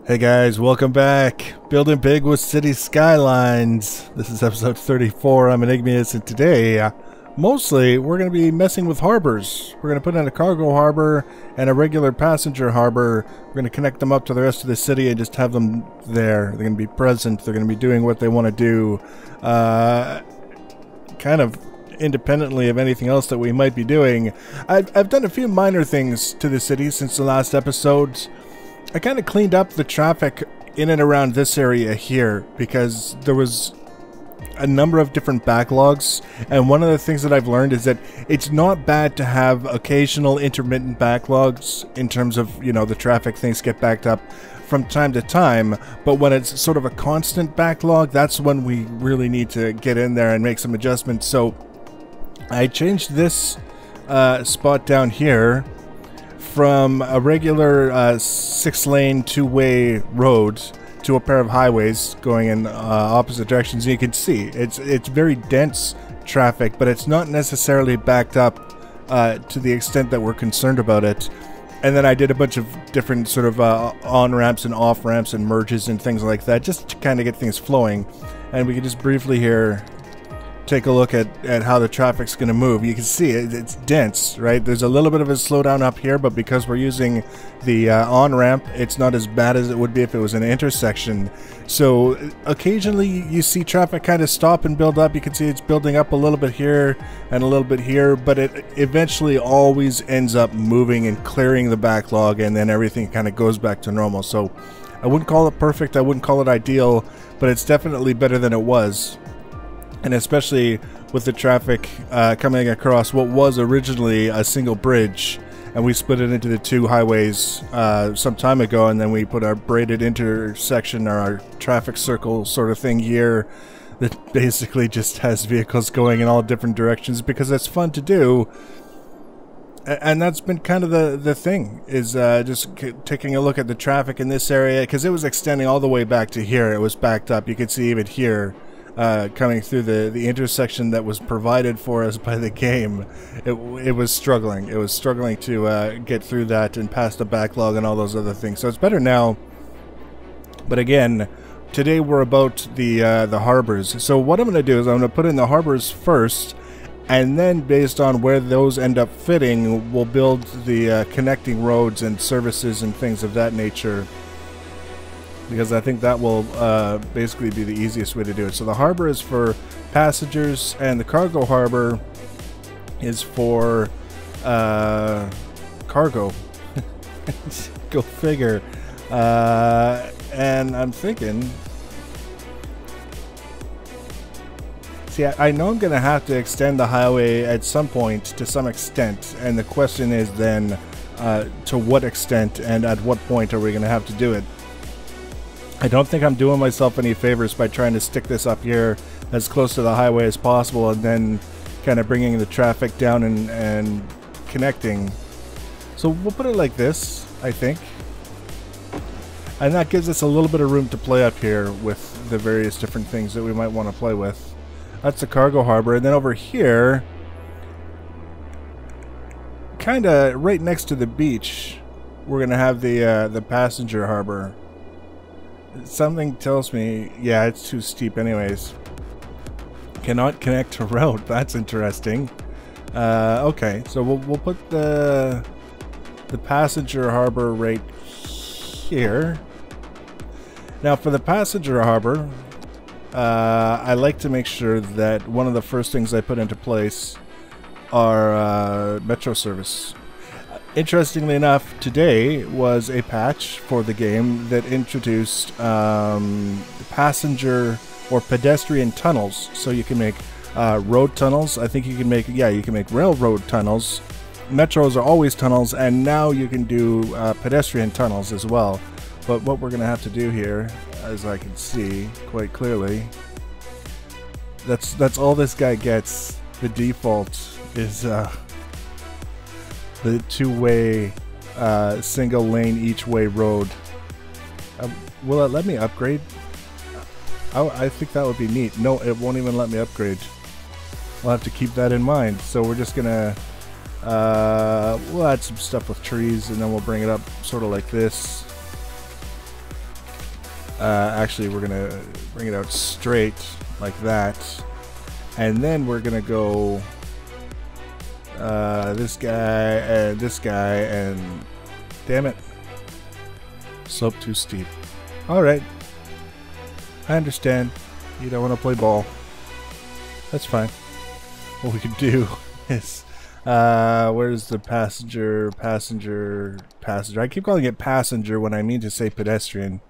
Hey guys, welcome back. Building big with City Skylines. This is episode 34. I'm Enigmius, and today, mostly, we're going to be messing with harbors. We're going to put in a cargo harbor and a regular passenger harbor. We're going to connect them up to the rest of the city and just have them there. They're going to be present. They're going to be doing what they want to do. Kind of independently of anything else that we might be doing. I've done a few minor things to the city since the last episode. I kind of cleaned up the traffic in and around this area here because there was a number of different backlogs, and one of the things that I've learned is that it's not bad to have occasional intermittent backlogs in terms of, you know, the traffic, things get backed up from time to time, but when it's sort of a constant backlog, that's when we really need to get in there and make some adjustments. So I changed this spot down here from a regular 6-lane two-way road to a pair of highways going in opposite directions. You can see it's very dense traffic, but it's not necessarily backed up to the extent that we're concerned about it. And then I did a bunch of different sort of on-ramps and off-ramps and merges and things like that, just to kind of get things flowing. And we can just briefly here take a look at how the traffic's going to move. You can see it's dense, right? There's a little bit of a slowdown up here, but because we're using the on-ramp, it's not as bad as it would be if it was an intersection. So occasionally you see traffic kind of stop and build up. You can see it's building up a little bit here and a little bit here, but it eventually always ends up moving and clearing the backlog, and then everything kind of goes back to normal. So I wouldn't call it perfect, I wouldn't call it ideal, but it's definitely better than it was. And especially with the traffic coming across what was originally a single bridge, and we split it into the two highways some time ago, and then we put our braided intersection or our traffic circle sort of thing here that basically just has vehicles going in all different directions because it's fun to do. And that's been kind of the thing, is just taking a look at the traffic in this area, because it was extending all the way back to here. It was backed up. You could see even here coming through the intersection that was provided for us by the game. It was struggling. It was struggling to get through that and past the backlog and all those other things. So it's better now. But again, today we're about the harbors. So what I'm going to do is I'm going to put in the harbors first, and then based on where those end up fitting, we'll build the connecting roads and services and things of that nature, because I think that will basically be the easiest way to do it. So the harbor is for passengers, and the cargo harbor is for cargo. Go figure. And I'm thinking, see, I know I'm going to have to extend the highway at some point to some extent, and the question is then to what extent and at what point are we going to have to do it. I don't think I'm doing myself any favors by trying to stick this up here as close to the highway as possible and then kind of bringing the traffic down and connecting. So we'll put it like this, I think. And that gives us a little bit of room to play up here with the various different things that we might want to play with. That's the cargo harbor. And then over here, kind of right next to the beach, we're going to have the passenger harbor. Something tells me, yeah, it's too steep anyways. Cannot connect to road. That's interesting. Okay, so we'll put the passenger harbor right here. Now for the passenger harbor, I like to make sure that one of the first things I put into place are metro service. Interestingly enough, today was a patch for the game that introduced passenger or pedestrian tunnels. So you can make road tunnels. I think you can make, yeah, you can make railroad tunnels. Metros are always tunnels, and now you can do pedestrian tunnels as well. But what we're going to have to do here, as I can see quite clearly, that's all this guy gets. The default is the two-way, single-lane each-way road. Will it let me upgrade? I think that would be neat. No, it won't even let me upgrade. We'll have to keep that in mind. So we're just gonna We'll add some stuff with trees, and then we'll bring it up sort of like this. Actually, we're gonna bring it out straight like that, and then we're gonna go this guy, and damn it, slope too steep. All right, I understand. You don't want to play ball. That's fine. What we could do is, where's the passenger? I keep calling it passenger when I mean to say pedestrian.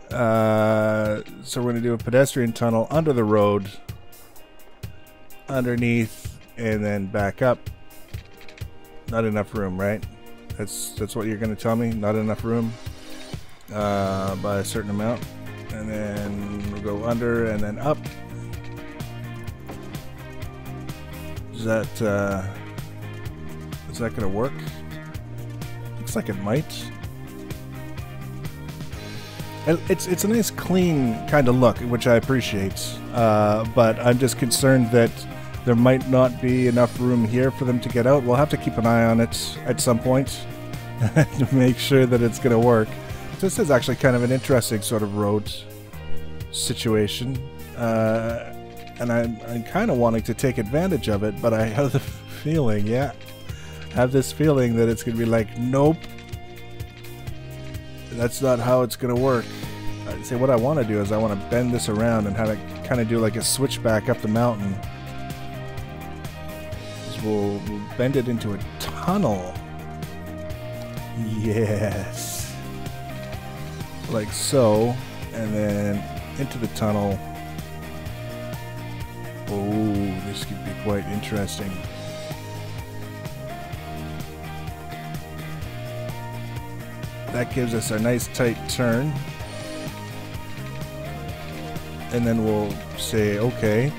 So we're going to do a pedestrian tunnel under the road, underneath, and then back up. Not enough room, right? That's what you're going to tell me? Not enough room by a certain amount. And then we'll go under and then up. Is that going to work? Looks like it might. It's a nice clean kind of look, which I appreciate, but I'm just concerned that there might not be enough room here for them to get out. We'll have to keep an eye on it at some point to make sure that it's going to work. This is actually kind of an interesting sort of road situation, and I'm kind of wanting to take advantage of it, but I have the feeling, I have this feeling that it's going to be like, nope. That's not how it's going to work. See, what I want to do is I want to bend this around and have it kind of do like a switchback up the mountain. We'll bend it into a tunnel. Yes. Like so. And then into the tunnel. Oh, this could be quite interesting. That gives us a nice tight turn, and then we'll say, okay,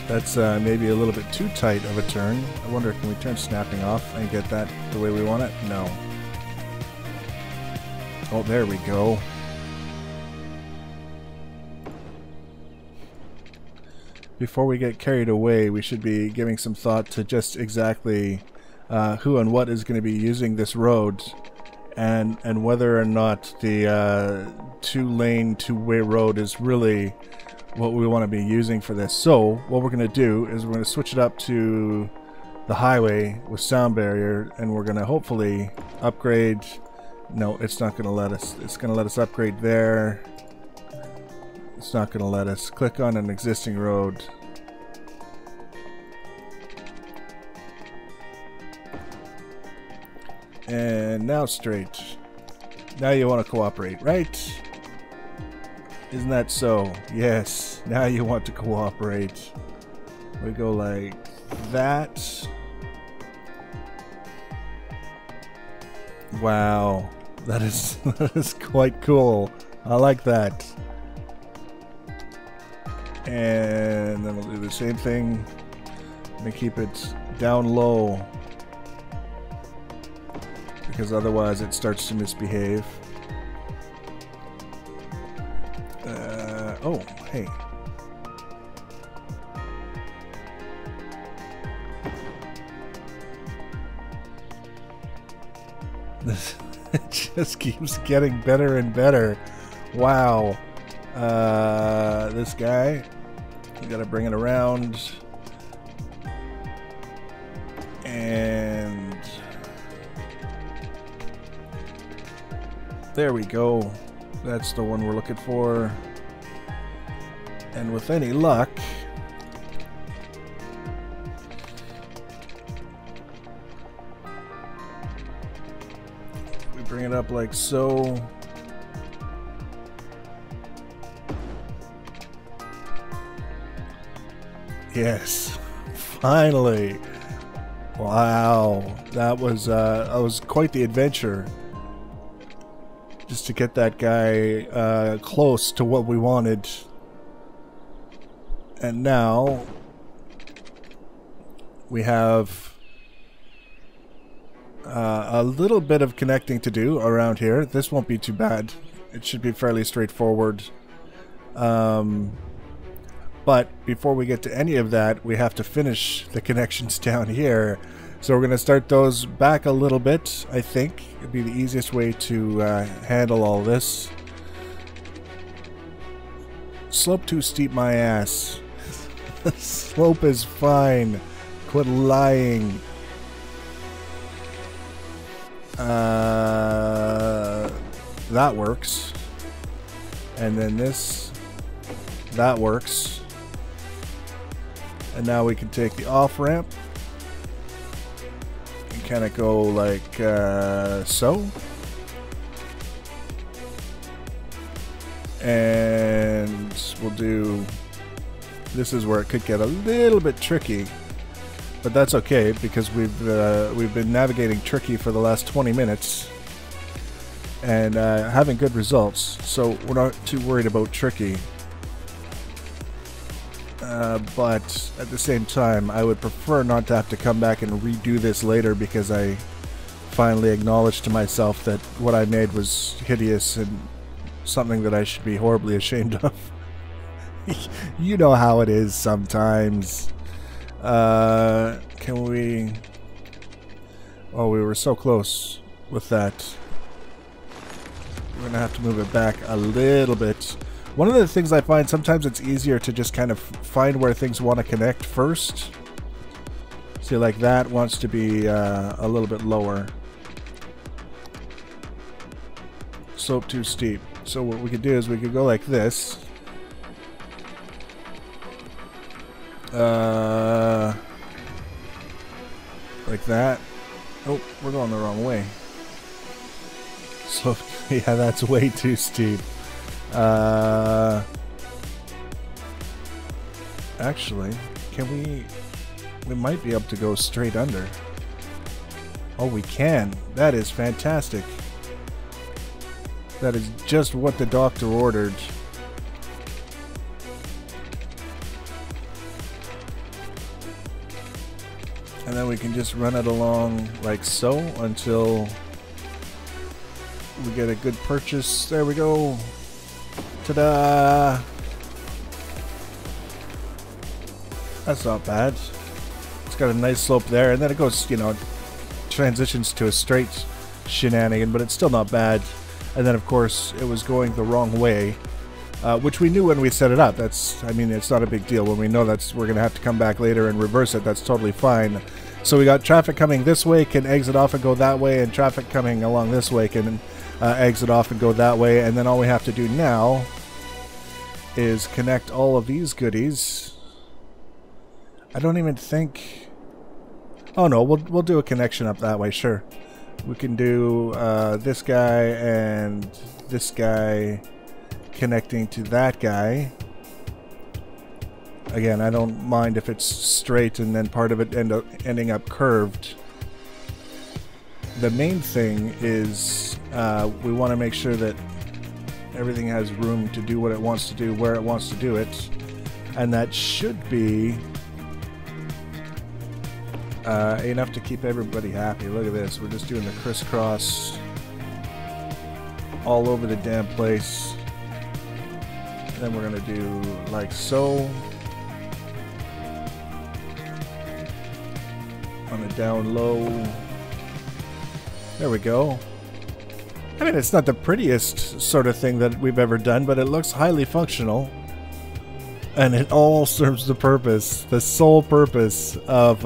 that's maybe a little bit too tight of a turn. I wonder, can we turn snapping off and get that the way we want it? No. Oh, there we go. Before we get carried away, we should be giving some thought to just exactly who and what is going to be using this road. And whether or not the two-lane, two-way road is really what we want to be using for this. So what we're going to do is we're going to switch it up to the highway with sound barrier, and we're going to hopefully upgrade. No, it's not going to let us. It's going to let us upgrade there. It's not going to let us click on an existing road. And now straight. Now you want to cooperate, right? Isn't that so? Yes. Now you want to cooperate. We go like that. Wow. That is quite cool. I like that. And then we'll do the same thing. And keep it down low, because otherwise it starts to misbehave. Oh, hey. This it just keeps getting better and better. Wow. This guy, you gotta bring it around. And there we go. That's the one we're looking for. And with any luck, we bring it up like so. Yes, finally. Wow, that was quite the adventure. Just to get that guy close to what we wanted. And now we have a little bit of connecting to do around here. This won't be too bad. It should be fairly straightforward. But before we get to any of that, we have to finish the connections down here. So we're going to start those back a little bit, I think. It'd be the easiest way to handle all this. Slope too steep, my ass. Slope is fine. Quit lying. That works. And then this. That works. And now we can take the off-ramp. And kind of go like so. And we'll do... This is where it could get a little bit tricky. But that's okay, because we've been navigating tricky for the last 20 minutes. And having good results. So we're not too worried about tricky. But at the same time, I would prefer not to have to come back and redo this later, because I finally acknowledged to myself that what I made was hideous and something that I should be horribly ashamed of. You know how it is sometimes. Can we... Oh, we were so close with that. We're gonna have to move it back a little bit. One of the things I find, sometimes it's easier to just kind of find where things want to connect first. See, like that wants to be a little bit lower. Slope too steep. So what we could do is we could go like this. Like that. Oh, we're going the wrong way. So, yeah, that's way too steep. Actually, can we might be able to go straight under. Oh, we can. That is fantastic. That is just what the doctor ordered. And then we can just run it along like so until we get a good purchase. There we go. Ta-da! That's not bad. It's got a nice slope there, and then it goes, you know, transitions to a straight shenanigan, but it's still not bad. And then, of course, it was going the wrong way, which we knew when we set it up. That's, I mean, it's not a big deal. When we know that's we're going to have to come back later and reverse it, that's totally fine. So we got traffic coming this way, can exit off and go that way, and traffic coming along this way can exit off and go that way. And then all we have to do now is connect all of these goodies. I don't even think... Oh no, we'll do a connection up that way, sure. We can do this guy and this guy connecting to that guy. Again, I don't mind if it's straight and then part of it ending up curved. The main thing is we want to make sure that everything has room to do what it wants to do, where it wants to do it. And that should be enough to keep everybody happy. Look at this. We're just doing the crisscross all over the damn place. Then we're going to do like so. On the down low. There we go. I mean, it's not the prettiest sort of thing that we've ever done, but it looks highly functional. And it all serves the purpose, the sole purpose of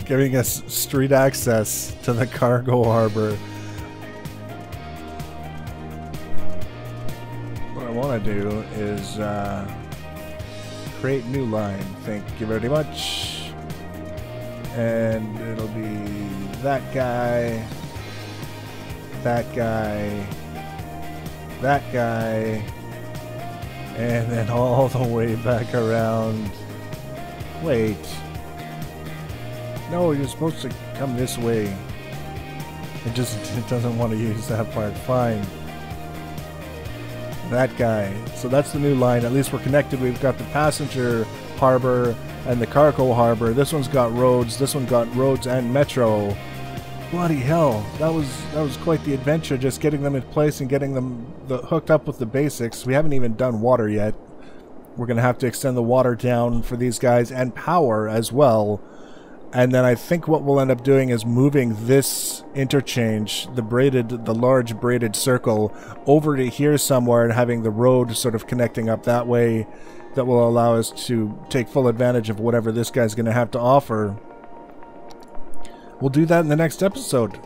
giving us street access to the cargo harbor. What I want to do is create new line. Thank you very much. And it'll be that guy, that guy, that guy, and then all the way back around. Wait. No, you're supposed to come this way. It doesn't want to use that part. Fine. That guy. So that's the new line. At least we're connected. We've got the passenger harbor and the cargo harbor. This one's got roads. This one got roads and metro. Bloody hell. That was quite the adventure, just getting them in place and getting them hooked up with the basics. We haven't even done water yet. We're going to have to extend the water down for these guys and power as well. And then I think what we'll end up doing is moving this interchange, the large braided circle, over to here somewhere and having the road sort of connecting up that way. That will allow us to take full advantage of whatever this guy's going to have to offer. We'll do that in the next episode.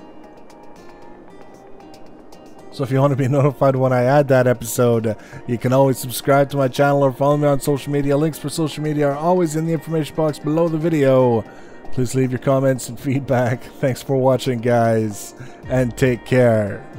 So if you want to be notified when I add that episode, you can always subscribe to my channel or follow me on social media. Links for social media are always in the information box below the video. Please leave your comments and feedback. Thanks for watching, guys, and take care.